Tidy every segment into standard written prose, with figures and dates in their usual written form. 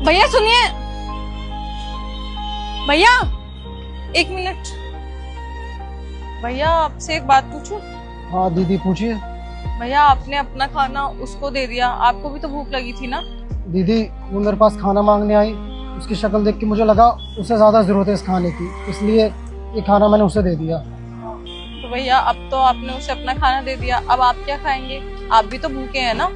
भैया सुनिए, भैया एक मिनट। भैया आपसे एक बात पूछूं? हाँ दीदी पूछिए। भैया आपने अपना खाना उसको दे दिया, आपको भी तो भूख लगी थी ना? दीदी वो मेरे पास खाना मांगने आई, उसकी शक्ल देख के मुझे लगा उससे ज़्यादा ज़रूरत है इस खाने की, इसलिए ये खाना मैंने उसे दे दिया। तो भैया अब तो आपने उसे अपना खाना दे दिया, अब आप क्या खाएंगे? आप भी तो भूखे हैं ना?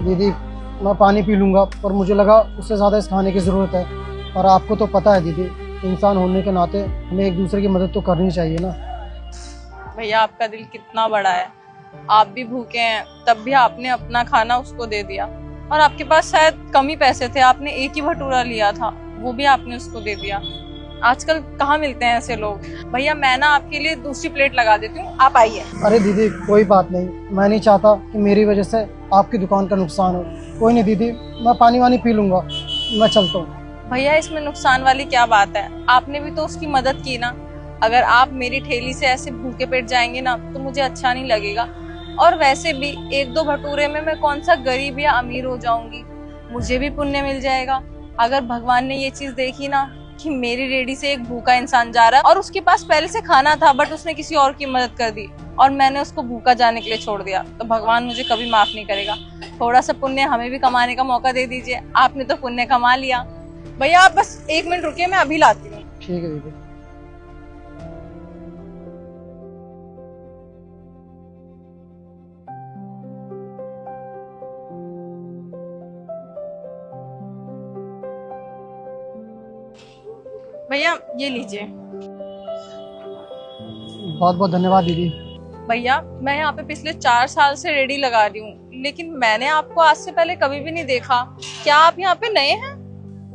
दीदी मैं पानी पी लूँगा, पर मुझे लगा उससे ज़्यादा इस खाने की ज़रूरत है। और आपको तो पता है दीदी, इंसान होने के नाते हमें एक दूसरे की मदद तो करनी चाहिए ना। भैया आपका दिल कितना बड़ा है, आप भी भूखे हैं तब भी आपने अपना खाना उसको दे दिया। और आपके पास शायद कम ही पैसे थे, आपने एक ही भटूरा लिया था, वो भी आपने उसको दे दिया। आजकल कहाँ मिलते हैं ऐसे लोग। भैया मैं ना आपके लिए दूसरी प्लेट लगा देती हूँ, आप आइए। अरे दीदी कोई बात नहीं, मैं नहीं चाहता कि मेरी वजह से आपकी दुकान का नुकसान हो। कोई नहीं दीदी, मैं पानी वानी पी लूँगा, मैं चलता हूँ। भैया इसमें नुकसान वाली क्या बात है, आपने भी तो उसकी मदद की ना। अगर आप मेरी ठेली से ऐसे भूखे पेट जाएंगे ना तो मुझे अच्छा नहीं लगेगा। और वैसे भी एक दो भटूरे में मैं कौन सा गरीब या अमीर हो जाऊंगी, मुझे भी पुण्य मिल जाएगा। अगर भगवान ने ये चीज देखी ना कि मेरी रेडी से एक भूखा इंसान जा रहा है और उसके पास पहले से खाना था बट उसने किसी और की मदद कर दी और मैंने उसको भूखा जाने के लिए छोड़ दिया, तो भगवान मुझे कभी माफ नहीं करेगा। थोड़ा सा पुण्य हमें भी कमाने का मौका दे दीजिए, आपने तो पुण्य कमा लिया। भैया आप बस एक मिनट रुकिए, मैं अभी लाती हूँ। ठीक है दीदी। भैया ये लीजिए। बहुत बहुत धन्यवाद दीदी। भैया मैं यहाँ पे पिछले 4 साल से रेडी लगा रही हूँ, लेकिन मैंने आपको आज से पहले कभी भी नहीं देखा। क्या आप यहाँ पे नए हैं?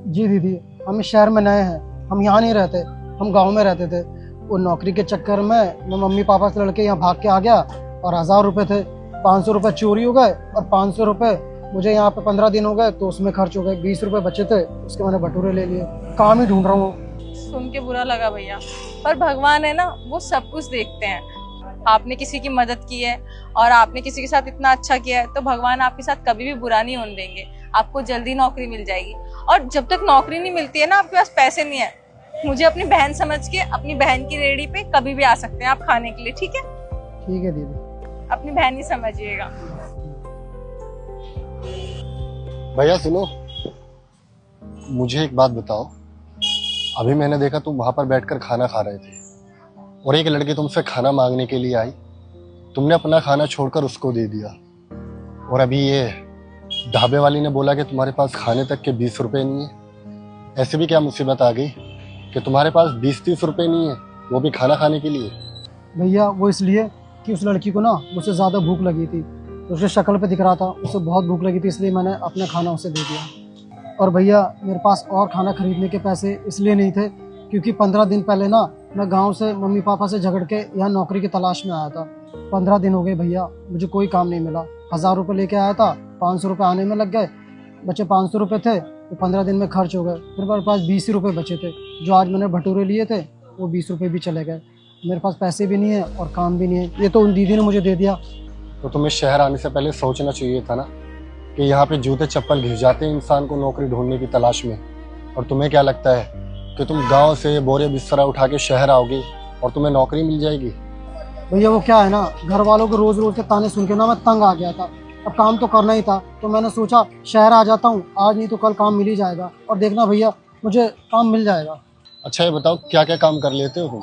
जी दीदी, हम इस शहर में नए हैं, हम यहाँ नहीं रहते, हम गांव में रहते थे। वो नौकरी के चक्कर में मैं मम्मी पापा से लड़के यहाँ भाग के आ गया और 1000 रुपये थे, 500 रुपये चोरी हो गए और 500 रुपये मुझे यहाँ पे 15 दिन हो गए तो उसमें खर्च हो गए। 20 रुपये बचे थे, उसके मैंने भटूरे ले लिए। काम ही ढूंढ रहा हूँ। सुन के बुरा लगा भैया, पर भगवान है ना, वो सब कुछ देखते हैं। आपने किसी की मदद की है और आपने किसी के साथ इतना अच्छा किया है तो भगवान आपके साथ कभी भी बुरा नहीं होने देंगे। आपको जल्दी नौकरी मिल जाएगी। और जब तक नौकरी नहीं मिलती है ना, आपके पास पैसे नहीं है, मुझे अपनी बहन समझ के अपनी बहन की रेडी पे कभी भी आ सकते हैं आप खाने के लिए, ठीक है? ठीक है दीदी। अपनी बहन ही समझिएगा। भैया सुनो, मुझे एक बात बताओ। अभी मैंने देखा तुम वहां पर बैठकर खाना खा रहे थे और एक लड़की तुमसे खाना मांगने के लिए आई, तुमने अपना खाना छोड़कर उसको दे दिया। और अभी ये ढाबे वाली ने बोला कि तुम्हारे पास खाने तक के 20 रुपए नहीं है। ऐसे भी क्या मुसीबत आ गई कि तुम्हारे पास 20-30 रुपए नहीं है, वो भी खाना खाने के लिए? भैया वो इसलिए कि उस लड़की को ना मुझसे ज़्यादा भूख लगी थी, तो उसके शक्ल पे दिख रहा था उसे बहुत भूख लगी थी, इसलिए मैंने अपना खाना उसे दे दिया। और भैया मेरे पास और खाना खरीदने के पैसे इसलिए नहीं थे क्योंकि 15 दिन पहले ना मैं गांव से मम्मी पापा से झगड़ के यहाँ नौकरी की तलाश में आया था। 15 दिन हो गए भैया, मुझे कोई काम नहीं मिला। 1000 रुपये लेके आया था, 500 रुपये आने में लग गए, बचे 500 रुपये थे तो 15 दिन में खर्च हो गए। फिर मेरे पास 20 रुपये बचे थे, जो आज मैंने भटूरे लिए थे वो 20 रुपये भी चले गए। मेरे पास पैसे भी नहीं है और काम भी नहीं है, ये तो उन दीदी ने मुझे दे दिया। तो तुम्हें शहर आने से पहले सोचना चाहिए था ना कि यहाँ पे जूते चप्पल घिस जाते हैं इंसान को नौकरी ढूंढने की तलाश में। और तुम्हें क्या लगता है कि तुम गांव से बोरे बिस्तरा उठा के शहर आओगे और तुम्हें नौकरी मिल जाएगी? भैया वो क्या है ना, घर वालों के रोज रोज के ताने सुन के ना मैं तंग आ गया था। अब काम तो करना ही था तो मैंने सोचा शहर आ जाता हूँ, आज नहीं तो कल काम मिल ही जाएगा। और देखना भैया मुझे काम मिल जाएगा। अच्छा ये बताओ क्या क्या काम कर लेते हो तुम?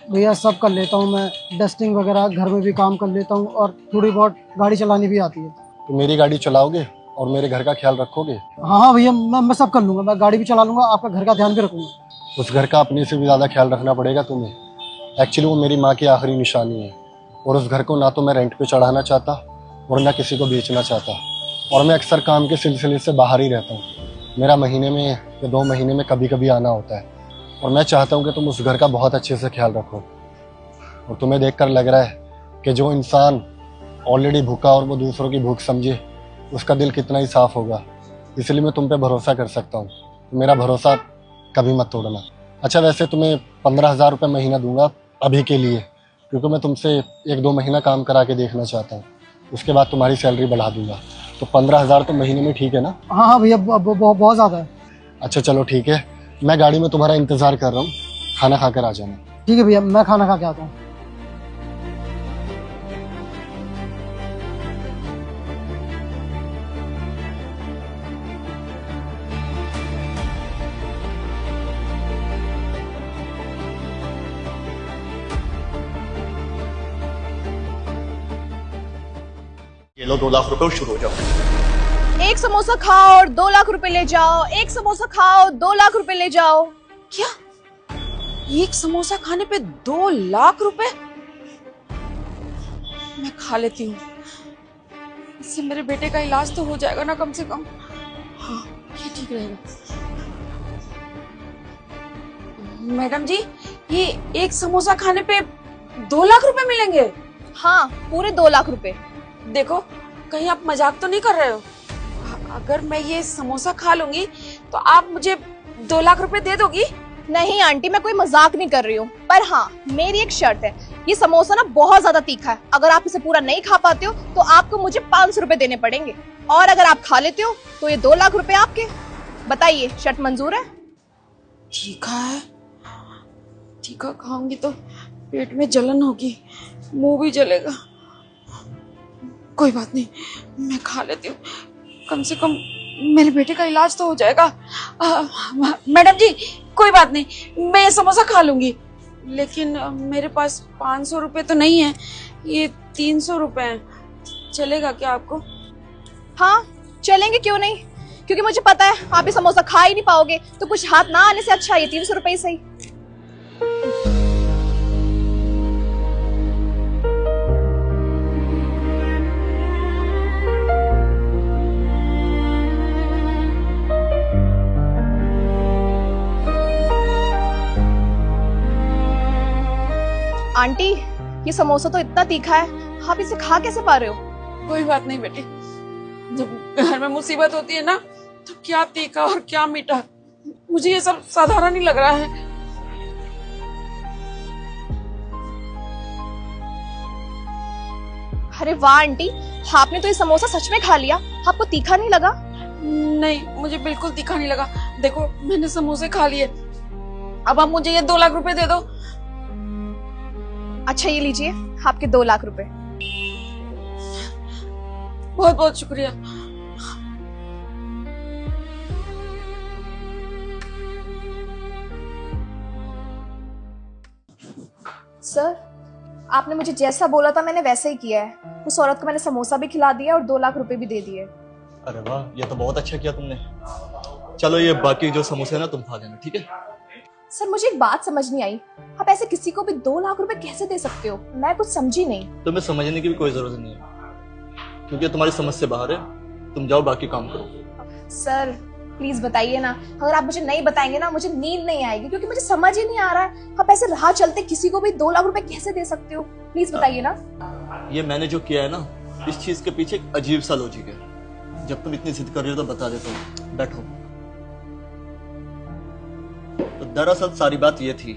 भैया सब कर लेता हूँ मैं, डस्टिंग वगैरह घर में भी काम कर लेता हूँ और थोड़ी बहुत गाड़ी चलानी भी आती है। तो मेरी गाड़ी चलाओगे और मेरे घर का ख्याल रखोगे? हाँ हाँ भैया मैं सब कर लूँगा, मैं गाड़ी भी चला लूँगा, आपका घर का ध्यान भी रखूँगा। उस घर का अपने से भी ज़्यादा ख्याल रखना पड़ेगा तुम्हें। एक्चुअली वो मेरी माँ की आखिरी निशानी है और उस घर को ना तो मैं रेंट पे चढ़ाना चाहता और ना किसी को बेचना चाहता। और मैं अक्सर काम के सिलसिले से बाहर ही रहता हूँ। मेरा महीने में या 2 महीने में कभी कभी आना होता है और मैं चाहता हूँ कि तुम उस घर का बहुत अच्छे से ख्याल रखो। और तुम्हें देखकर लग रहा है कि जो इंसान ऑलरेडी भूखा और वो दूसरों की भूख समझे, उसका दिल कितना ही साफ होगा। इसलिए मैं तुम पे भरोसा कर सकता हूँ, तो मेरा भरोसा कभी मत तोड़ना। अच्छा वैसे तुम्हें 15,000 रुपये महीना दूंगा अभी के लिए, क्योंकि मैं तुमसे 1-2 महीना काम करा के देखना चाहता हूँ। उसके बाद तुम्हारी सैलरी बढ़ा दूंगा। तो 15,000 तो महीने में ठीक है ना? हाँ हाँ भैया बहुत ज़्यादा है। अच्छा चलो ठीक है, मैं गाड़ी में तुम्हारा इंतजार कर रहा हूँ, खाना खाकर आ जाना। ठीक है भैया, मैं खाना खा के आता हूँ। ये लो 2 लाख रुपए और शुरू हो जाओ। एक समोसा खाओ और 2 लाख रुपए ले जाओ, एक समोसा खाओ 2 लाख रुपए ले जाओ। क्या एक समोसा खाने पे 2 लाख रुपए? मैं खा लेती हूँ, इससे मेरे बेटे का इलाज तो हो जाएगा ना कम से कम। हाँ ये ठीक रहेगा। मैडम जी, ये एक समोसा खाने पे 2 लाख रुपए मिलेंगे? हाँ, पूरे 2 लाख रुपए। देखो कहीं आप मजाक तो नहीं कर रहे हो? अगर मैं ये समोसा खा लूंगी तो आप मुझे 2 लाख रुपए दे दोगी? नहीं आंटी, मैं कोई मजाक नहीं कर रही हूँ, पर हाँ मेरी एक शर्त है, ये समोसा ना बहुत ज्यादा तीखा है, अगर आप इसे पूरा नहीं खा पाते हो तो आपको मुझे 500 रुपए देने पड़ेंगे, और अगर आप खा लेते हो तो ये 2 लाख रुपए आपके। बताइए, शर्त मंजूर है? तीखा है? तीखा खाऊंगी तो पेट में जलन होगी, मुंह भी जलेगा। कोई बात नहीं, मैं खा लेती हूँ, कम से कम मेरे बेटे का इलाज तो हो जाएगा। मैडम जी कोई बात नहीं, मैं ये समोसा खा लूंगी, लेकिन मेरे पास 500 रुपए तो नहीं है, ये 300 रुपए हैं। चलेगा क्या आपको? हाँ चलेंगे, क्यों नहीं, क्योंकि मुझे पता है आप ये समोसा खा ही नहीं पाओगे, तो कुछ हाथ ना आने से अच्छा ये 300 रुपए ही सही। आंटी, ये समोसा तो इतना तीखा है, आप इसे खा कैसे पा रहे हो? कोई बात नहीं बेटी, जब घर में मुसीबत होती है ना तो क्या तीखा और क्या मीठा, मुझे ये सब साधारण ही लग रहा है। अरे वाह आंटी, आपने तो ये समोसा सच में खा लिया, आपको तीखा नहीं लगा? नहीं, मुझे बिल्कुल तीखा नहीं लगा। देखो मैंने समोसे खा लिए, अब आप मुझे ये 2 लाख रुपए दे दो। अच्छा ये लीजिए आपके 2 लाख रुपए। बहुत बहुत शुक्रिया। सर, आपने मुझे जैसा बोला था मैंने वैसे ही किया है, उस औरत को मैंने समोसा भी खिला दिया और 2 लाख रुपए भी दे दिए। अरे वाह, ये तो बहुत अच्छा किया तुमने। चलो ये बाकी जो समोसे ना तुम खा लेना, ठीक है? सर मुझे एक बात समझ नहीं आई, आप ऐसे किसी को भी 2 लाख रुपए कैसे दे सकते हो? मैं कुछ समझी नहीं। तुम्हें समझने की भी कोई जरूरत नहीं है, क्योंकि तुम्हारी समझ से बाहर है। तुम जाओ बाकी काम करो। सर प्लीज बताइए ना, अगर आप मुझे नहीं बताएंगे ना मुझे नींद नहीं आएगी, क्योंकि मुझे समझ ही नहीं आ रहा है आप ऐसे राह चलते किसी को भी 2 लाख रुपए कैसे दे सकते हो? प्लीज बताइए ना। ये मैंने जो किया है ना, इस चीज के पीछे एक अजीब सा लॉजिक है। जब तुम इतनी जिद कर रही हो तो बता देता हूँ, बैठो। तो दरअसल सारी बात ये थी।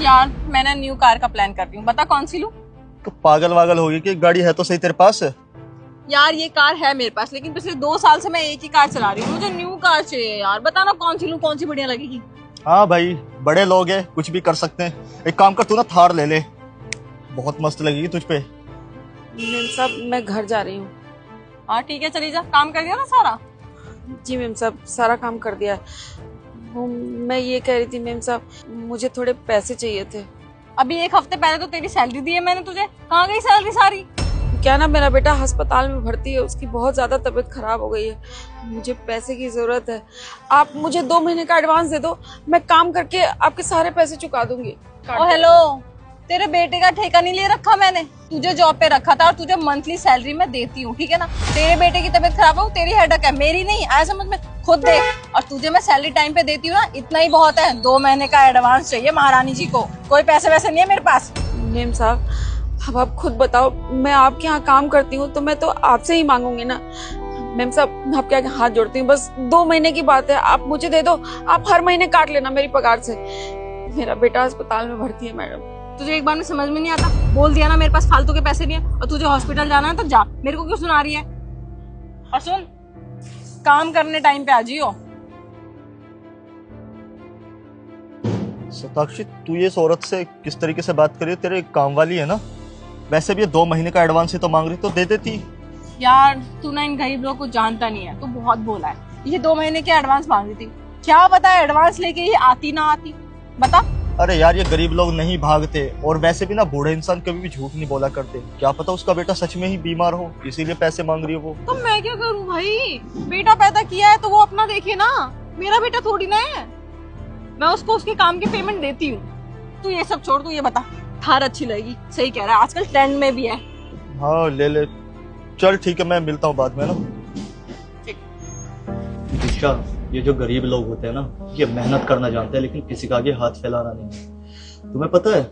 यार मैंने न्यू कार का प्लान कर रही हूँ, बता कौन सी लूं? तो पागल वागल होगी कि गाड़ी है तो सही तेरे पास। यार ये कार है मेरे पास, लेकिन पिछले 2 साल से मैं एक ही कार चला रही हूँ, मुझे न्यू कार चाहिए यार, बताना कौन सी लूं, कौन सी बढ़िया लगेगी? हाँ भाई, बड़े लोग हैं, कुछ भी कर सकते हैं। एक काम कर, तू ना थार ले ले, बहुत मस्त लगेगी तुझ पे। मेम साहब मैं घर जा रही हूँ। हाँ ठीक है, चली जा। काम कर दिया ना सारा? जी मेम साहब, सारा काम कर दिया है। वो मैं ये कह रही थी मेम साहब, मुझे थोड़े पैसे चाहिए थे। अभी 1 हफ्ते पहले तो तेरी सैलरी दी है मैंने तुझे, कहाँ गई सैलरी सारी? क्या ना, मेरा बेटा अस्पताल में भर्ती है, उसकी बहुत ज्यादा तबीयत खराब हो गई है, मुझे पैसे की जरूरत है। आप मुझे 2 महीने का एडवांस दे दो, मैं काम करके आपके सारे पैसे चुका दूंगी। ओ हेलो, तेरे बेटे का ठेका नहीं ले रखा मैंने, तुझे जॉब पे रखा था और तुझे मंथली सैलरी मैं देती हूँ, ठीक है ना? तेरे बेटे की तबीयत खराब है, तेरी हेडेक है, मेरी नहीं, ऐसा समझ में, खुद देख। और तुझे मैं सैलरी टाइम पे देती हूँ ना, इतना ही बहुत है। 2 महीने का एडवांस चाहिए महारानी जी को, कोई पैसे वैसे नहीं है मेरे पास। मेम साहब अब आप खुद बताओ, मैं आपके यहाँ काम करती हूँ तो मैं तो आपसे ही मांगूंगी ना। मेम साहब मैं आपके आगे हाथ जोड़ती हूँ, बस 2 महीने की बात है, आप मुझे दे दो, आप हर महीने काट लेना मेरी पगार से। मेरा बेटा अस्पताल में भर्ती है मैडम। तुझे एक बार में समझ में नहीं आता? बोल दिया ना मेरे पास फालतू के पैसे नहीं है, और तुझे हॉस्पिटल जाना है तो जा, मेरे को क्यों सुना रही है? और सुन, काम करने टाइम पे आ जियो। सताक्षी, तू ये इस औरत से किस तरीके से बात कर रही है? तेरे काम वाली है ना? वैसे भी ये 2 महीने का एडवांस ही तो मांग रही, तो दे देती। यार तू ना इन गरीब लोगों को जानता नहीं है, तू बहुत बोला है। ये 2 महीने के एडवांस मांग रही थी, क्या पता एडवांस लेके ये आती ना आती, बता। अरे यार, ये गरीब लोग नहीं भागते, और वैसे भी ना बूढ़े इंसान कभी भी झूठ नहीं बोला करते। क्या पता उसका बेटा सच में ही बीमार हो, इसीलिए पैसे मांग रही है वो। तो मैं क्या करूं भाई, बेटा पैदा किया है तो वो अपना देखे ना, मेरा बेटा थोड़ी ना है। मैं उसको उसके काम की पेमेंट देती हूँ। तू ये सब छोड़, तू ये बता, थार अच्छी लगेगी? सही कह रहा है, आजकल ट्रेंड में भी है। हाँ ले ले, चल ठीक है, मैं मिलता हूँ बाद में ना। दीक्षा, ये जो गरीब लोग होते हैं ना, ये मेहनत करना जानते हैं, लेकिन किसी का आगे हाथ फैलाना नहीं। तुम्हें पता है,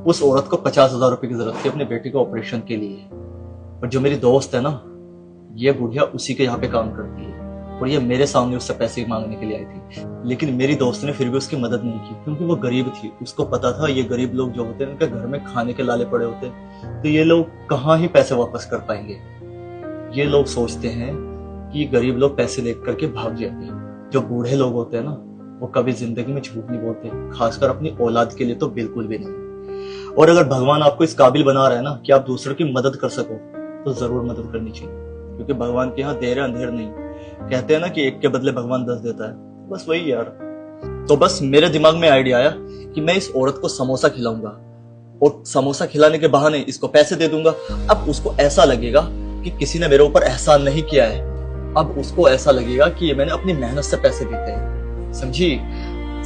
उस औरत को 50,000 रुपए की जरूरत थी अपने बेटे के ऑपरेशन के लिए, और जो मेरी दोस्त है ना, ये बुढ़िया उसी के यहाँ पे काम करती है, और ये मेरे सामने उससे पैसे मांगने के लिए आई थी। लेकिन मेरी दोस्त ने फिर भी उसकी मदद नहीं की, क्योंकि वो गरीब थी। उसको पता था ये गरीब लोग जो होते हैं, उनके घर में खाने के लाले पड़े होते हैं, तो ये लोग कहाँ ही पैसे वापस कर पाएंगे। ये लोग सोचते हैं कि गरीब लोग पैसे लेकर करके भाग जाएंगे। जो बूढ़े लोग होते हैं ना, वो कभी जिंदगी में झूठ नहीं बोलते, खासकर अपनी औलाद के लिए तो बिल्कुल भी नहीं। और अगर भगवान आपको इस काबिल बना रहा है ना कि आप दूसरों की मदद कर सको, तो जरूर मदद करनी चाहिए, क्योंकि भगवान के यहाँ देर अंधेर नहीं। कहते हैं ना कि एक के बदले भगवान 10 देता है, बस वही यार। तो बस मेरे दिमाग में आइडिया आया कि मैं इस औरत को समोसा खिलाऊंगा, और समोसा खिलाने के बहाने इसको पैसे दे दूंगा। अब उसको ऐसा लगेगा कि किसी ने मेरे ऊपर एहसान नहीं किया है, अब उसको ऐसा लगेगा कि ये मैंने अपनी मेहनत से पैसे दिए हैं, समझी?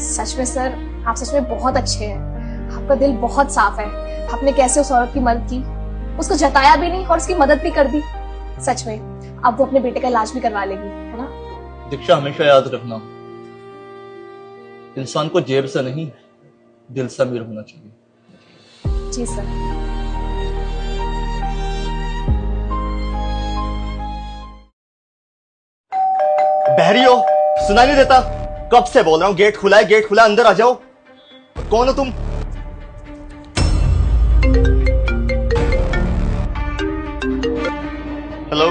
सच में सर, आप सच में बहुत अच्छे हैं। आपका दिल बहुत साफ है। आपने कैसे उस औरत की मदद की, उसको जताया भी नहीं और उसकी मदद भी कर दी। सच में अब वो अपने बेटे का इलाज भी करवा लेगी, है ना? दीक्षा, हमेशा याद रखना, इंसान को जेब से नहीं, दिल से अमीर होना चाहिए। जी सर। बहरी हो, सुनाई नहीं देता? कब से बोल रहा हूँ, गेट खुला है, गेट खुला है, अंदर आ जाओ। कौन हो तुम? हेलो।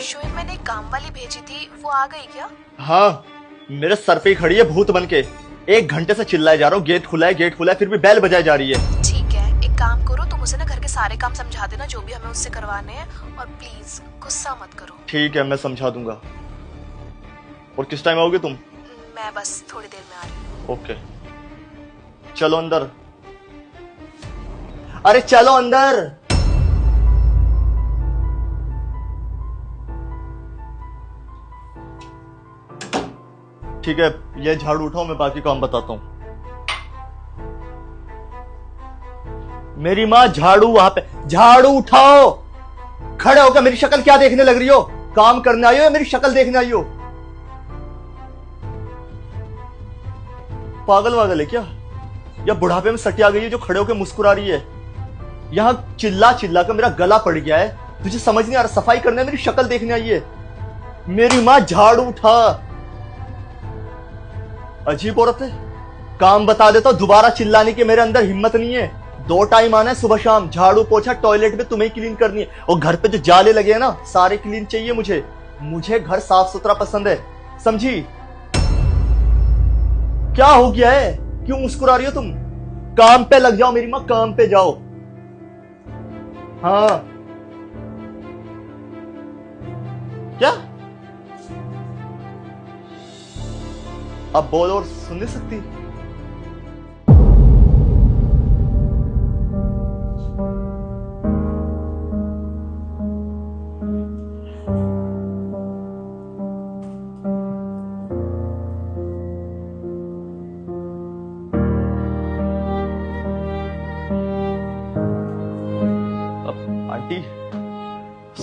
शोएब, मैंने काम वाली भेजी थी, वो आ गई क्या? हाँ, मेरे सर पे ही खड़ी है भूत बन के। 1 घंटे से चिल्लाए जा रहा हूँ, गेट खुला है, गेट खुला है, फिर भी बेल बजाई जा रही है। ठीक है, एक काम करो, तुम उसे ना घर के सारे काम समझा देना जो भी हमें उससे करवाने हैं, और प्लीज गुस्सा मत करो। ठीक है, मैं समझा दूंगा। और किस टाइम आओगे तुम? मैं बस थोड़ी देर में आ रही हूँ। ओके, चलो अंदर। अरे चलो अंदर। ठीक है, ये झाड़ू उठाओ, मैं बाकी काम बताता हूँ। मेरी माँ, झाड़ू वहां पे, झाड़ू उठाओ। खड़े होकर मेरी शक्ल क्या देखने लग रही हो? काम करने आई हो या मेरी शक्ल देखने आई हो? पागल वागल है क्या, या बुढ़ापे में सटी आ गई है जो खड़े होकर मुस्कुरा रही है? यहां चिल्ला चिल्ला कर मेरा गला पड़ गया है, तुझे समझ नहीं आ रहा? सफाई करने मेरी शक्ल देखने आई है। मेरी माँ, झाड़ू उठा। अजीब औरत है। काम बता देता हूं, दोबारा चिल्लाने की मेरे अंदर हिम्मत नहीं है। 2 टाइम आना है, सुबह शाम। झाड़ू पोछा टॉयलेट में तुम्हें क्लीन करनी है, और घर पे जो जाले लगे हैं ना, सारे क्लीन चाहिए मुझे। मुझे घर साफ सुथरा पसंद है, समझी? क्या हो गया है, क्यों मुस्कुरा रही हो तुम? काम पे लग जाओ मेरी माँ, काम पे जाओ। हाँ, क्या? अब बोल, और सुन नहीं सकती? आंटी,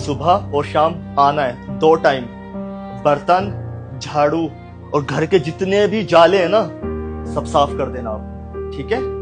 सुबह और शाम आना है, 2 टाइम। बर्तन, झाड़ू और घर के जितने भी जाले हैं ना, सब साफ कर देना आप, ठीक है?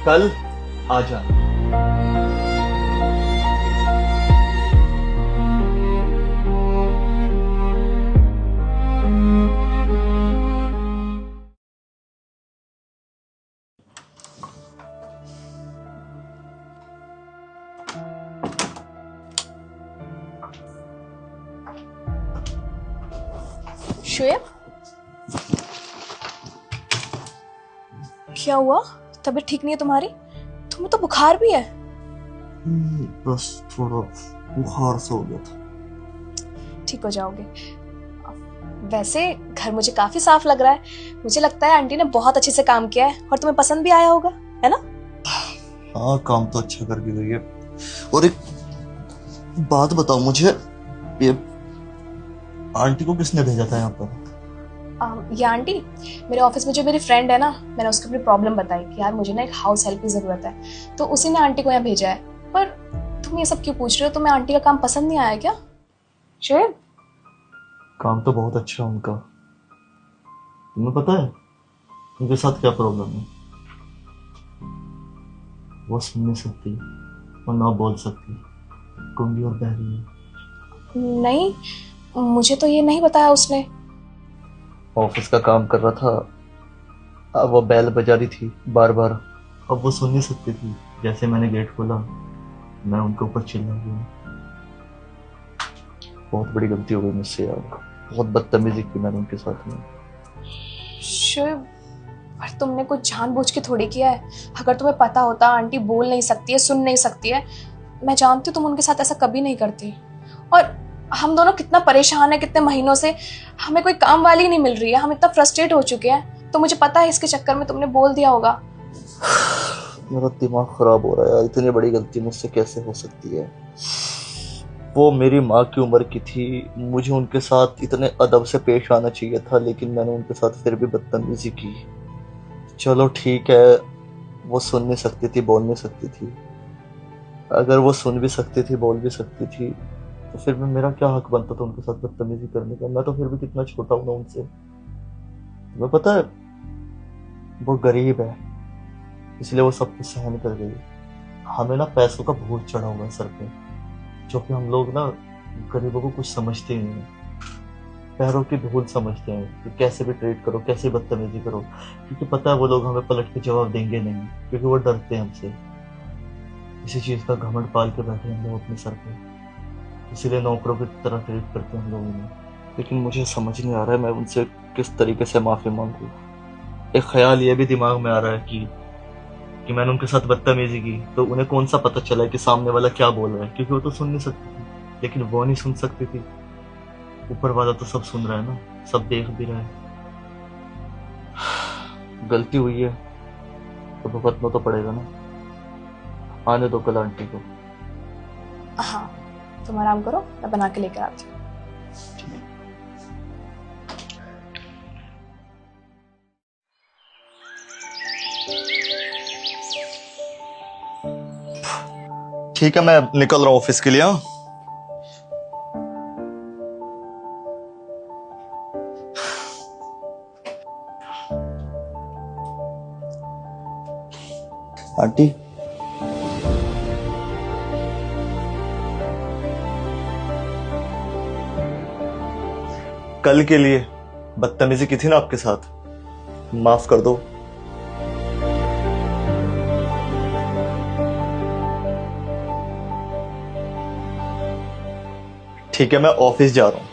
कल आ जाना। शोएब, क्या हुआ? तबीयत ठीक नहीं है तुम्हारी? तुम्हें तो बुखार भी है। बस थोड़ा बुखार सा हो गया था। ठीक हो जाओगे। वैसे घर मुझे काफी साफ लग रहा है। मुझे लगता है आंटी ने बहुत अच्छे से काम किया है और तुम्हें पसंद भी आया होगा, है ना? हाँ, काम तो अच्छा करके गई है। और एक बात बताओ मुझे, ये आंटी को किसने भेजा था यहाँ पर? ये आंटी, मेरे ऑफिस में जो मेरी फ्रेंड है ना, मैंने उसको अपनी प्रॉब्लम बताई कि यार मुझे ना एक हाउस हेल्प की जरूरत है, तो उसी ने आंटी को यहाँ भेजा है। पर तुम ये सब क्यों पूछ रहे हो? तुम्हें आंटी का काम पसंद नहीं आया क्या शोएब? काम तो बहुत अच्छा है उनका। तुम्हें पता है उनके साथ क्या प्रॉब्लम है? वो सुन नहीं सकती और ना बोल सकती, गूंगी और बहरी है। नहीं, मुझे तो ये नहीं बताया उसने। ऑफिस का काम कर रहा था, अब वो बैल बजा रही थी बार बार। अब वो सुन नहीं सकती थी। जैसे मैंने गेट खोला, मैं उनके ऊपर चिल्ला गया। बहुत बड़ी गलती हो गई मुझसे यार, बहुत बदतमीजी की मैंने उनके साथ में। शोएब, पर तुमने कुछ जानबूझ के थोड़ी किया है। अगर तुम्हें पता होता आंटी बोल नहीं सकती है, सुन नहीं सकती है, मैं जानती हूँ तुम उनके साथ ऐसा कभी नहीं करती। और हम दोनों कितना परेशान है, कितने महीनों से हमें कोई काम वाली नहीं मिल रही है, हम इतना फ्रस्ट्रेट हो चुके हैं। तो मुझे पता है इसके चक्कर में तुमने बोल दिया होगा। मेरा दिमाग खराब हो रहा है यार, इतनी बड़ी गलती मुझसे कैसे हो सकती है? वो मेरी माँ की उम्र की थी, मुझे उनके साथ इतने अदब से पेश आना चाहिए था, लेकिन मैंने उनके साथ फिर भी बदतमीजी की। चलो ठीक है, वो सुन नहीं सकती थी, बोल नहीं सकती थी। अगर वो सुन भी सकती थी, बोल भी सकती थी, तो फिर भी मेरा क्या हक बनता था उनके साथ बदतमीजी करने का? मैं तो फिर भी कितना छोटा हूं ना उनसे। तुम्हें पता है वो गरीब है, इसलिए वो सब कुछ सहन कर गई। हमें ना पैसों का भूत चढ़ा हुआ है सर पे, जो कि हम लोग ना गरीबों को कुछ समझते ही नहीं है। पैरों की धूल समझते हैं कि कैसे भी ट्रीट करो, कैसे बदतमीजी करो, क्योंकि पता है वो लोग हमें पलट के जवाब देंगे नहीं, क्योंकि वो डरते हैं हमसे। इसी चीज का घमंड पाल के बैठे हम लोग अपने सर पे, इसीलिए नौकरों की तरह ट्रीट करते हैं हम लोगों ने। लेकिन मुझे समझ नहीं आ रहा है मैं उनसे किस तरीके से माफी मांगू। एक ख्याल ये भी दिमाग में आ रहा है कि मैंने उनके साथ बदतमीजी की तो उन्हें कौन सा पता चला कि सामने वाला क्या बोल रहा है, क्योंकि वो तो सुन नहीं सकती थी। लेकिन वो नहीं सुन सकती थी, ऊपर वाला तो सब सुन रहा है ना, सब देख भी रहा है। गलती हुई है तो भुगतना तो पड़ेगा ना। आने दो कल आंटी को। हाँ, तुम आराम करो, मैं बना के लेकर आती हूँ। ठीक है, मैं निकल रहा हूँ ऑफिस के लिए। हाँ, आंटी, कल के लिए बदतमीजी की थी ना आपके साथ, माफ कर दो। ठीक है, मैं ऑफिस जा रहा हूँ।